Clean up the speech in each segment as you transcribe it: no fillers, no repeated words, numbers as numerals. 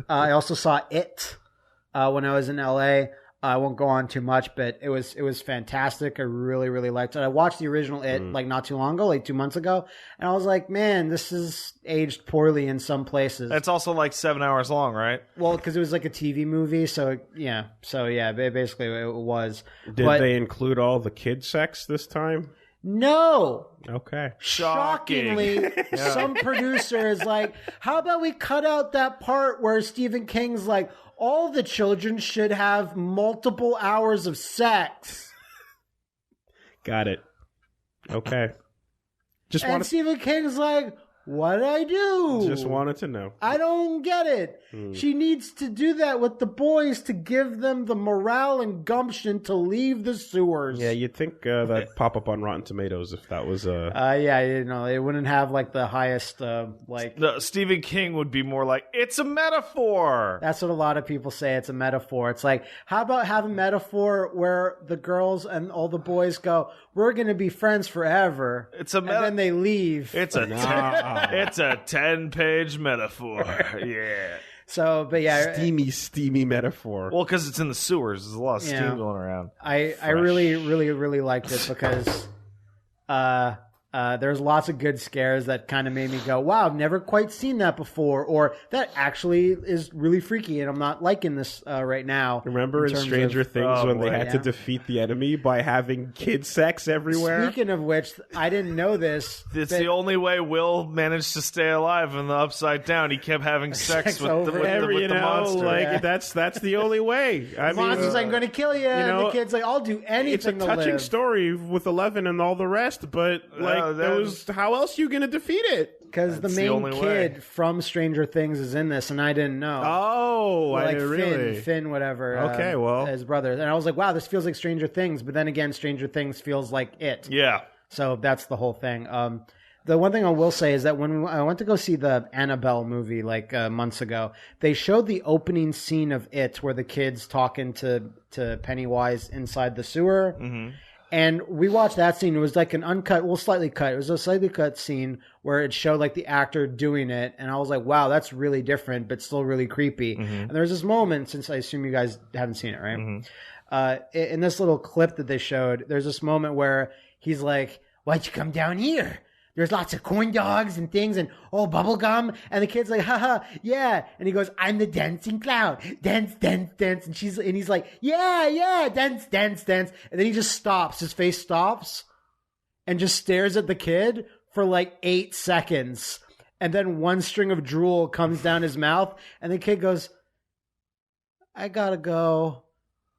I also saw It when I was in LA. I won't go on too much, but it was fantastic. I really, really liked it. I watched the original It like not too long ago, like 2 months ago, and I was like, man, this is aged poorly in some places. It's also like 7 hours long, right? Well, because it was like a TV movie, so yeah, basically it was. Did they include all the kid sex this time? No. Okay. Shockingly, some producer is like, how about we cut out that part where Stephen King's like, all the children should have multiple hours of sex. Got it. Okay. And Stephen King's like, what'd I do? Just wanted to know. I don't get it. She needs to do that with the boys to give them the morale and gumption to leave the sewers. Yeah, you'd think that'd pop up on Rotten Tomatoes if that was yeah, it wouldn't have like the highest No, Stephen King would be more like, it's a metaphor. That's what a lot of people say. It's a metaphor. It's like, how about have a metaphor where the girls and all the boys go, we're going to be friends forever. It's a and then they leave. It's a 10-page metaphor. Yeah. So, but yeah, steamy metaphor. Well, because it's in the sewers, there's a lot of steam going around. I really, really, really liked it because there's lots of good scares that kind of made me go, wow, I've never quite seen that before, or that actually is really freaky, and I'm not liking this right now. Remember in Stranger Things when they had to defeat the enemy by having kid sex everywhere? Speaking of which, I didn't know this. It's the only way Will managed to stay alive in the Upside Down. He kept having sex with the monster. Like, that's the only way. The monster's like, I'm going to kill you, and the kid's like, I'll do anything to live. It's a touching story with Eleven and all the rest, but like, how else are you going to defeat it? Because the main kid from Stranger Things is in this, and I didn't know. Oh, like I didn't really. Finn, whatever. Okay, well, his brother, and I was like, wow, this feels like Stranger Things. But then again, Stranger Things feels like It. Yeah. So that's the whole thing. The one thing I will say is that when I went to go see the Annabelle movie like months ago, they showed the opening scene of It, where the kid's talking to Pennywise inside the sewer. Mm-hmm. And we watched that scene. It was like an uncut, well, slightly cut. It was a slightly cut scene where it showed like the actor doing it. And I was like, wow, that's really different, but still really creepy. Mm-hmm. And there's this moment, since I assume you guys haven't seen it, right? Mm-hmm. In this little clip that they showed, there's this moment where he's like, why'd you come down here? There's lots of corn dogs and things and bubble gum. And the kid's like, haha, yeah. And he goes, I'm the dancing clown. Dance, dance, dance. And he's like, yeah, dance, dance, dance. And then he just stops. His face stops and just stares at the kid for like 8 seconds. And then one string of drool comes down his mouth. And the kid goes, I gotta go.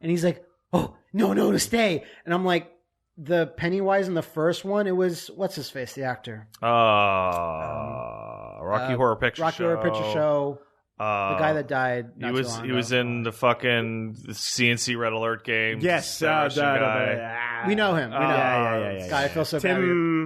And he's like, oh, no, stay. And I'm like, the Pennywise in the first one, it was, what's his face, the actor? Rocky Horror Picture Show. The guy that died. He was in the fucking CNC Red Alert game. Yes, we know him. Yeah. God, I feel so bad.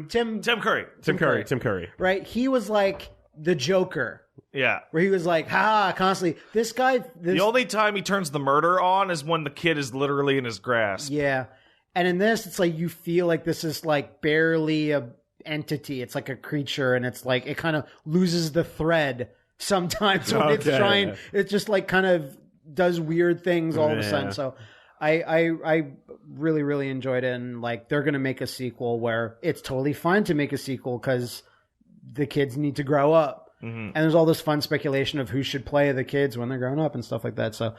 Tim Curry. Tim Curry. Right, he was like the Joker. Yeah. Where he was like, constantly. This guy. The only time he turns the murder on is when the kid is literally in his grasp. Yeah. And in this, it's like you feel like this is like barely a entity. It's like a creature, and it's like it kind of loses the thread sometimes when it's trying. Yeah. It just like kind of does weird things all of a sudden. So I really, really enjoyed it, and like they're gonna make a sequel where it's totally fine to make a sequel because the kids need to grow up. Mm-hmm. And there's all this fun speculation of who should play the kids when they're grown up and stuff like that. So